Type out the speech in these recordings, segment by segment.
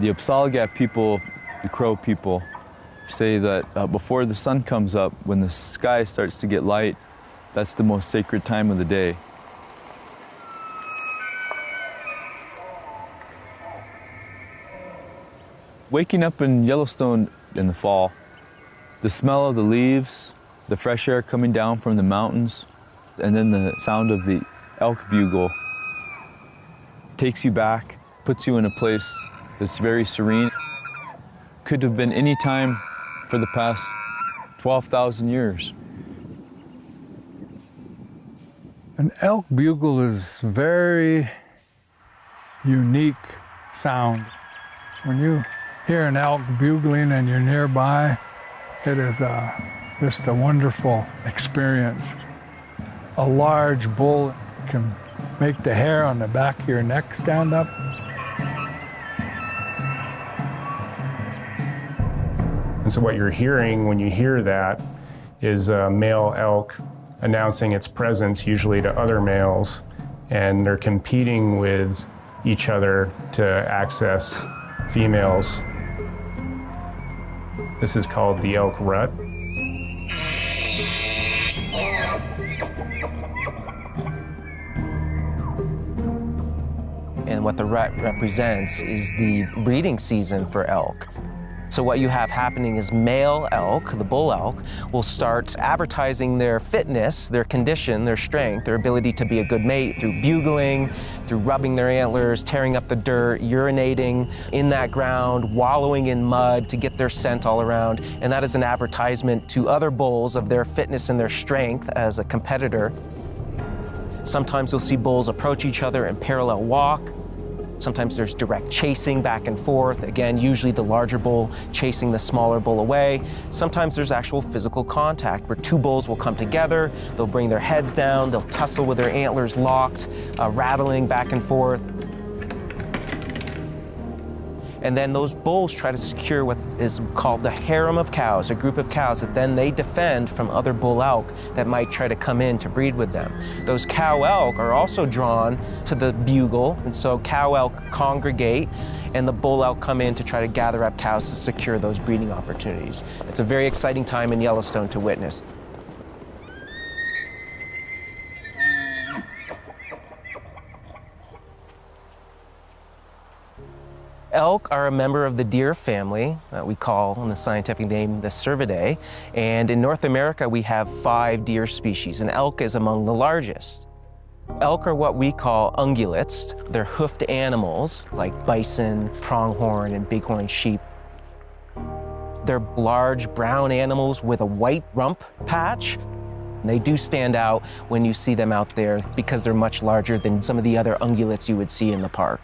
The Upsalagat people, the Crow people, say that before the sun comes up, when the sky starts to get light, that's the most sacred time of the day. Waking up in Yellowstone in the fall, the smell of the leaves, the fresh air coming down from the mountains, and then the sound of the elk bugle takes you back, puts you in a place that's very serene. Could have been any time for the past 12,000 years. An elk bugle is a very unique sound. When you hear an elk bugling and you're nearby, it is just a wonderful experience. A large bull can make the hair on the back of your neck stand up. And so what you're hearing when you hear that is a male elk announcing its presence, usually to other males, and they're competing with each other to access females. This is called the elk rut. And what the rut represents is the breeding season for elk. So what you have happening is male elk, the bull elk, will start advertising their fitness, their condition, their strength, their ability to be a good mate through bugling, through rubbing their antlers, tearing up the dirt, urinating in that ground, wallowing in mud to get their scent all around. And that is an advertisement to other bulls of their fitness and their strength as a competitor. Sometimes you'll see bulls approach each other in parallel walk. Sometimes there's direct chasing back and forth. Again, usually the larger bull chasing the smaller bull away. Sometimes there's actual physical contact where two bulls will come together, they'll bring their heads down, they'll tussle with their antlers locked, rattling back and forth. And then those bulls try to secure what is called the harem of cows, a group of cows that then they defend from other bull elk that might try to come in to breed with them. Those cow elk are also drawn to the bugle, and so cow elk congregate, and the bull elk come in to try to gather up cows to secure those breeding opportunities. It's a very exciting time in Yellowstone to witness. Elk are a member of the deer family that we call, in the scientific name, the Cervidae. And in North America, we have 5 deer species, and elk is among the largest. Elk are what we call ungulates. They're hoofed animals, like bison, pronghorn, and bighorn sheep. They're large brown animals with a white rump patch. And they do stand out when you see them out there because they're much larger than some of the other ungulates you would see in the park.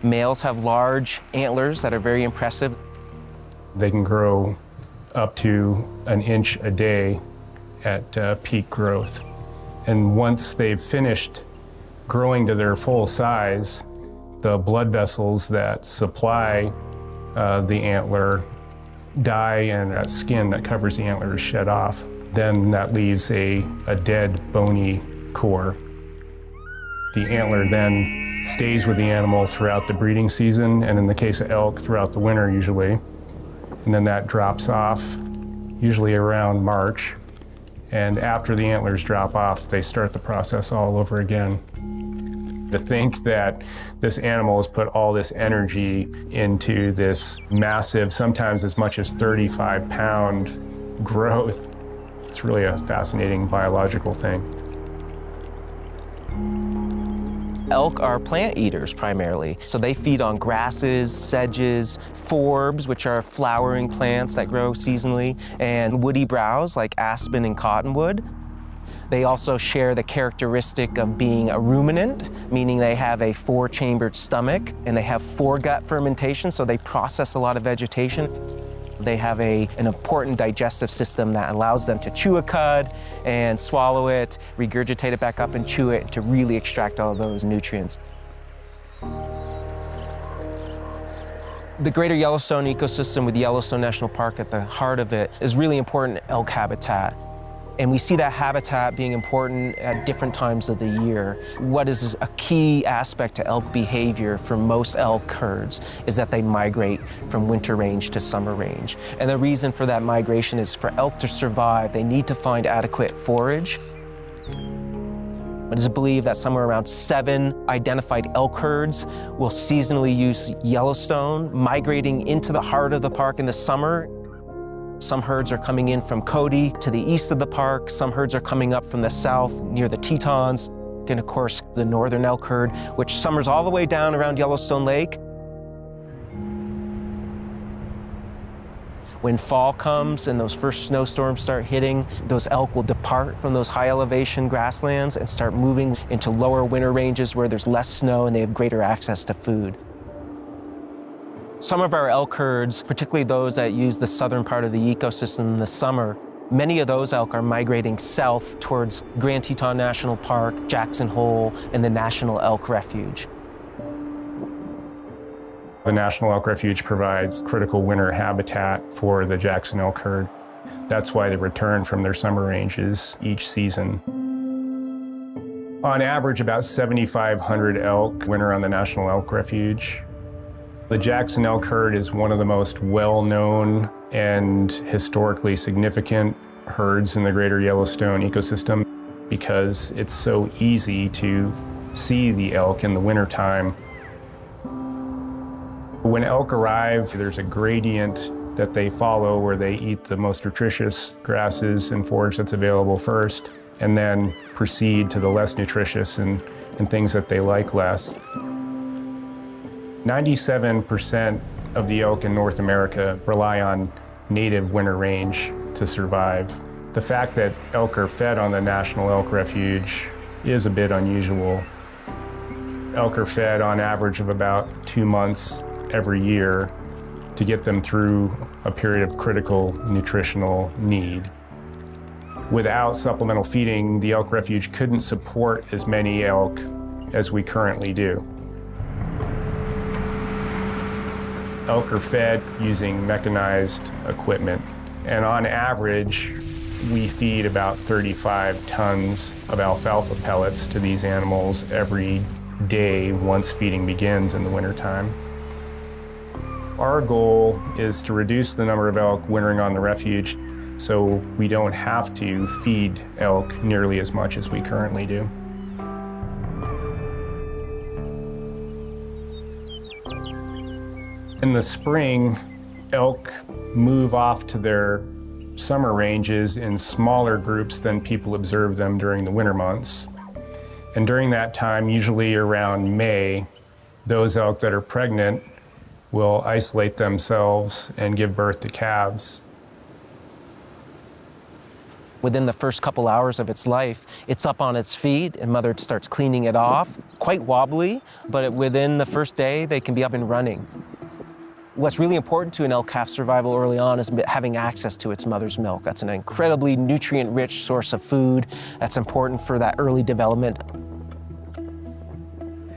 Males have large antlers that are very impressive. They can grow up to an inch a day at peak growth. And once they've finished growing to their full size, the blood vessels that supply the antler die and that skin that covers the antler is shed off. Then that leaves a dead, bony core. The antler then stays with the animal throughout the breeding season, and in the case of elk, throughout the winter usually. And then that drops off, usually around March. And after the antlers drop off, they start the process all over again. To think that this animal has put all this energy into this massive, sometimes as much as 35-pound growth, it's really a fascinating biological thing. Elk are plant eaters primarily, so they feed on grasses, sedges, forbs, which are flowering plants that grow seasonally, and woody browse like aspen and cottonwood. They also share the characteristic of being a ruminant, meaning they have a 4-chambered stomach, and they have foregut fermentation, so they process a lot of vegetation. They have an important digestive system that allows them to chew a cud and swallow it, regurgitate it back up and chew it to really extract all of those nutrients. The greater Yellowstone ecosystem with Yellowstone National Park at the heart of it is really important elk habitat. And we see that habitat being important at different times of the year. What is a key aspect to elk behavior for most elk herds is that they migrate from winter range to summer range. And the reason for that migration is for elk to survive, they need to find adequate forage. It is believed that somewhere around 7 identified elk herds will seasonally use Yellowstone, migrating into the heart of the park in the summer. Some herds are coming in from Cody to the east of the park. Some herds are coming up from the south near the Tetons. And of course, the northern elk herd, which summers all the way down around Yellowstone Lake. When fall comes and those first snowstorms start hitting, those elk will depart from those high elevation grasslands and start moving into lower winter ranges where there's less snow and they have greater access to food. Some of our elk herds, particularly those that use the southern part of the ecosystem in the summer, many of those elk are migrating south towards Grand Teton National Park, Jackson Hole, and the National Elk Refuge. The National Elk Refuge provides critical winter habitat for the Jackson elk herd. That's why they return from their summer ranges each season. On average, about 7,500 elk winter on the National Elk Refuge. The Jackson elk herd is one of the most well-known and historically significant herds in the greater Yellowstone ecosystem because it's so easy to see the elk in the wintertime. When elk arrive, there's a gradient that they follow where they eat the most nutritious grasses and forage that's available first, and then proceed to the less nutritious and things that they like less. 97% of the elk in North America rely on native winter range to survive. The fact that elk are fed on the National Elk Refuge is a bit unusual. Elk are fed on average of about 2 months every year to get them through a period of critical nutritional need. Without supplemental feeding, the Elk Refuge couldn't support as many elk as we currently do. Elk are fed using mechanized equipment, and on average, we feed about 35 tons of alfalfa pellets to these animals every day once feeding begins in the wintertime. Our goal is to reduce the number of elk wintering on the refuge so we don't have to feed elk nearly as much as we currently do. In the spring, elk move off to their summer ranges in smaller groups than people observe them during the winter months. And during that time, usually around May, those elk that are pregnant will isolate themselves and give birth to calves. Within the first couple hours of its life, it's up on its feet and mother starts cleaning it off. Quite wobbly, but within the first day, they can be up and running. What's really important to an elk calf survival early on is having access to its mother's milk. That's an incredibly nutrient-rich source of food that's important for that early development.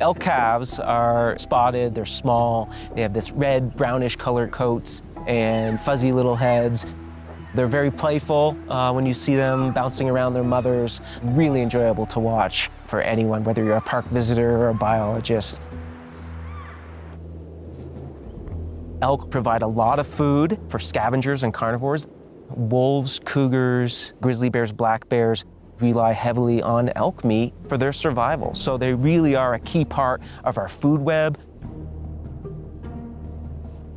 Elk calves are spotted, they're small, they have this red, brownish colored coats and fuzzy little heads. They're very playful when you see them bouncing around their mothers. Really enjoyable to watch for anyone, whether you're a park visitor or a biologist. Elk provide a lot of food for scavengers and carnivores. Wolves, cougars, grizzly bears, black bears rely heavily on elk meat for their survival. So they really are a key part of our food web.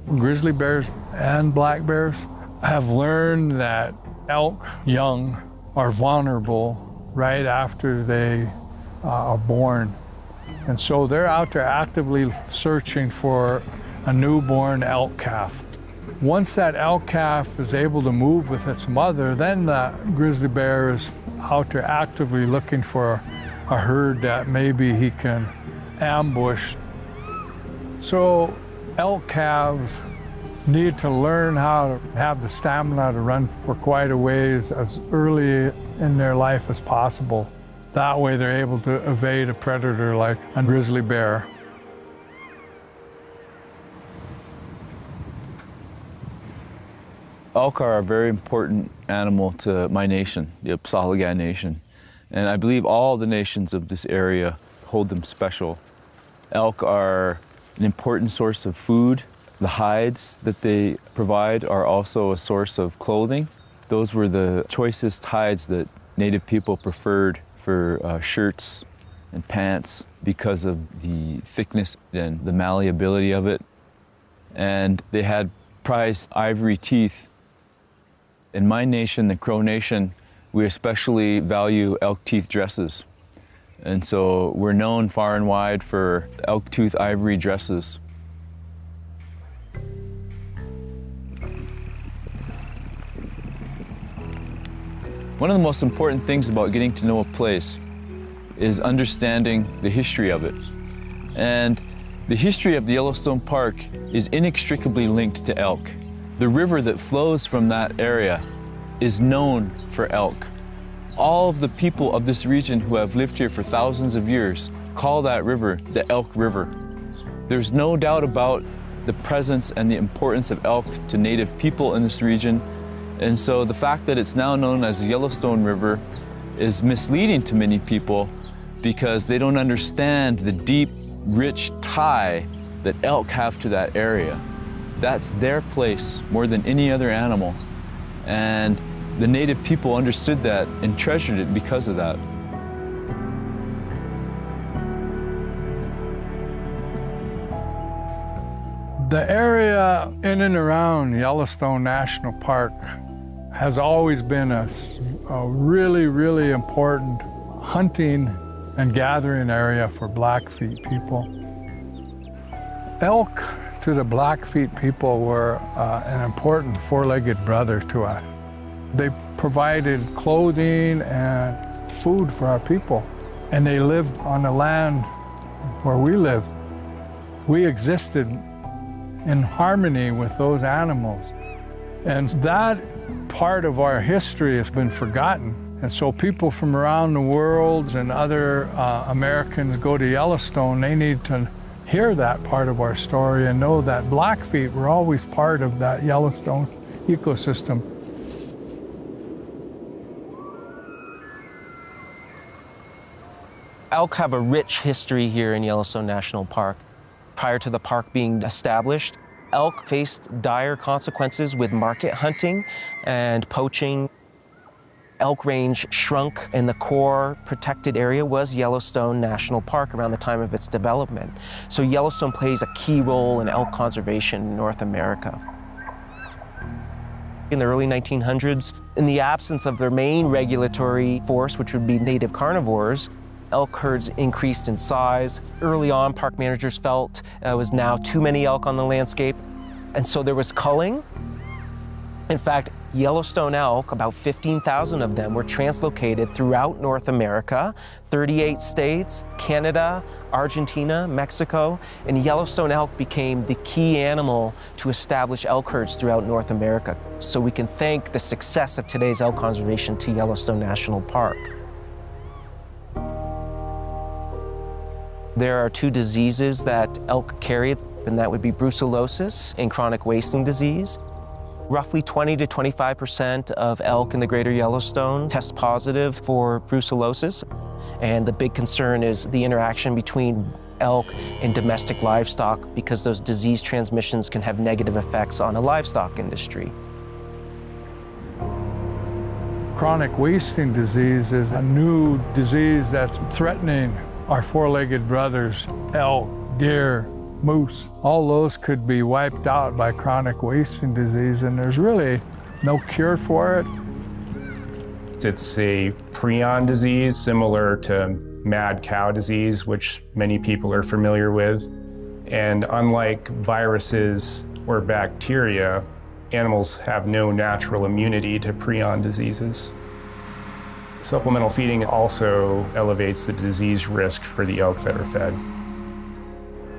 Grizzly bears and black bears have learned that elk young are vulnerable right after they are born. And so they're out there actively searching for a newborn elk calf. Once that elk calf is able to move with its mother, then the grizzly bear is out there actively looking for a herd that maybe he can ambush. So elk calves need to learn how to have the stamina to run for quite a ways as early in their life as possible. That way they're able to evade a predator like a grizzly bear. Elk are a very important animal to my nation, the Apsalagan Nation. And I believe all the nations of this area hold them special. Elk are an important source of food. The hides that they provide are also a source of clothing. Those were the choicest hides that Native people preferred for shirts and pants because of the thickness and the malleability of it. And they had prized ivory teeth. In my nation, the Crow Nation, we especially value elk teeth dresses. And so we're known far and wide for elk tooth ivory dresses. One of the most important things about getting to know a place is understanding the history of it. And the history of the Yellowstone Park is inextricably linked to elk. The river that flows from that area is known for elk. All of the people of this region who have lived here for thousands of years call that river the Elk River. There's no doubt about the presence and the importance of elk to Native people in this region. And so the fact that it's now known as the Yellowstone River is misleading to many people because they don't understand the deep, rich tie that elk have to that area. That's their place more than any other animal. And the Native people understood that and treasured it because of that. The area in and around Yellowstone National Park has always been a really, really important hunting and gathering area for Blackfeet people. Elk to the Blackfeet people were an important four-legged brother to us. They provided clothing and food for our people, and they lived on the land where we live. We existed in harmony with those animals, and that part of our history has been forgotten. And so people from around the world and other Americans go to Yellowstone, they need to hear that part of our story and know that Blackfeet were always part of that Yellowstone ecosystem. Elk have a rich history here in Yellowstone National Park. Prior to the park being established, elk faced dire consequences with market hunting and poaching. Elk range shrunk, and the core protected area was Yellowstone National Park around the time of its development. So Yellowstone plays a key role in elk conservation in North America. In the early 1900s, in the absence of their main regulatory force, which would be native carnivores, elk herds increased in size. Early on, park managers felt it was now too many elk on the landscape, and so there was culling. In fact, Yellowstone elk, about 15,000 of them, were translocated throughout North America, 38 states, Canada, Argentina, Mexico, and Yellowstone elk became the key animal to establish elk herds throughout North America. So we can thank the success of today's elk conservation to Yellowstone National Park. There are two diseases that elk carry, and that would be brucellosis and chronic wasting disease. Roughly 20 to 25% of elk in the greater Yellowstone test positive for brucellosis. And the big concern is the interaction between elk and domestic livestock, because those disease transmissions can have negative effects on the livestock industry. Chronic wasting disease is a new disease that's threatening our four-legged brothers, elk, deer, moose. All those could be wiped out by chronic wasting disease, and there's really no cure for it. It's a prion disease similar to mad cow disease, which many people are familiar with. And unlike viruses or bacteria, animals have no natural immunity to prion diseases. Supplemental feeding also elevates the disease risk for the elk that are fed.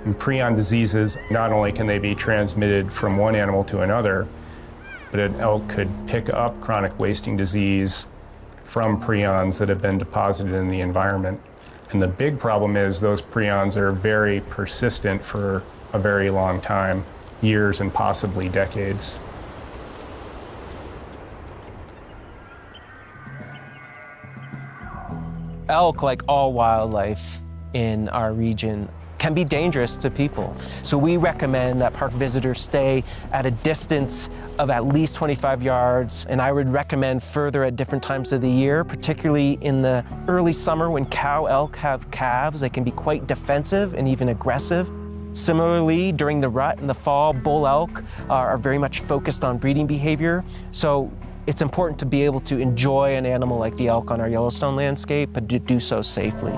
And prion diseases, not only can they be transmitted from one animal to another, but an elk could pick up chronic wasting disease from prions that have been deposited in the environment. And the big problem is those prions are very persistent for a very long time, years and possibly decades. Elk, like all wildlife in our region, can be dangerous to people. So we recommend that park visitors stay at a distance of at least 25 yards, and I would recommend further at different times of the year, particularly in the early summer when cow elk have calves. They can be quite defensive and even aggressive. Similarly, during the rut in the fall, bull elk are very much focused on breeding behavior. So it's important to be able to enjoy an animal like the elk on our Yellowstone landscape, but to do so safely.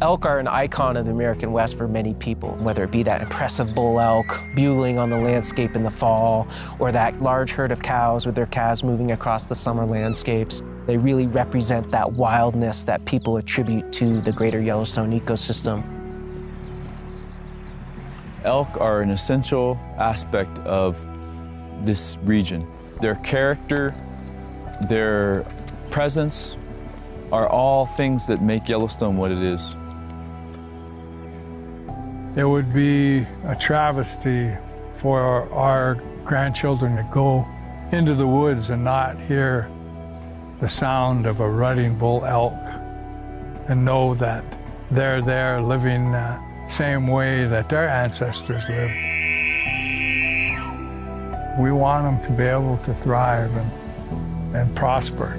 Elk are an icon of the American West for many people, whether it be that impressive bull elk bugling on the landscape in the fall, or that large herd of cows with their calves moving across the summer landscapes. They really represent that wildness that people attribute to the greater Yellowstone ecosystem. Elk are an essential aspect of this region. Their character, their presence are all things that make Yellowstone what it is. It would be a travesty for our grandchildren to go into the woods and not hear the sound of a rutting bull elk and know that they're there living the same way that their ancestors lived. We want them to be able to thrive and prosper.